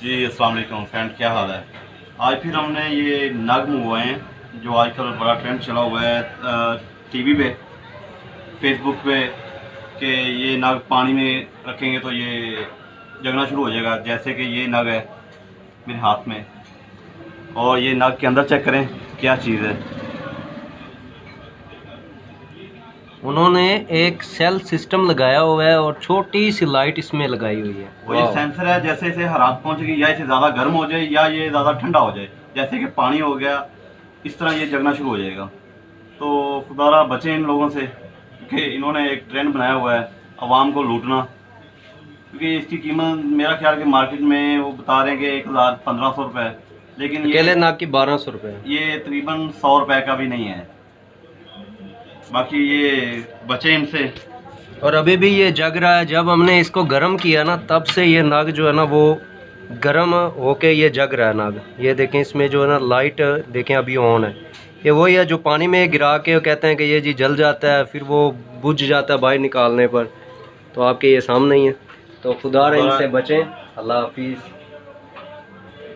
जी अस्सलाम वालेकुम फ्रेंड, क्या हाल है। आज फिर हमने ये नग मंगवाए हैं जो आजकल बड़ा ट्रेंड चला हुआ है टीवी पे, फेसबुक पे, कि ये नग पानी में रखेंगे तो ये जगना शुरू हो जाएगा। जैसे कि ये नग है मेरे हाथ में, और ये नग के अंदर चेक करें क्या चीज़ है। उन्होंने एक सेल सिस्टम लगाया हुआ है और छोटी सी लाइट इसमें लगाई हुई है। वही सेंसर है, जैसे इसे हरारत पहुंचेगी या इसे ज़्यादा गर्म हो जाए या ये ज़्यादा ठंडा हो जाए, जैसे कि पानी हो गया, इस तरह ये जगना शुरू हो जाएगा। तो खुदारा बचें इन लोगों से कि इन्होंने एक ट्रेंड बनाया हुआ है आवाम को लूटना। क्योंकि इसकी कीमत मेरा ख्याल कि मार्केट में वो बता रहे हैं कि 1000-1500 रुपये, लेकिन अकेले नाग की 1200 रुपये। ये तकरीबन 100 रुपये का भी नहीं है। बाकी ये बचें इनसे। और अभी भी ये जग रहा है। जब हमने इसको गर्म किया ना, तब से ये नाग जो है ना वो गर्म होके ये जग रहा है नाग। ये देखें, इसमें जो है ना लाइट देखें अभी ऑन है। ये वही है जो पानी में गिरा के कहते हैं कि ये जी जल जाता है, फिर वो बुझ जाता है बाहर निकालने पर। तो आपके ये सामने ही है। तो खुदा इनसे बचें। अल्लाह हाफिज़।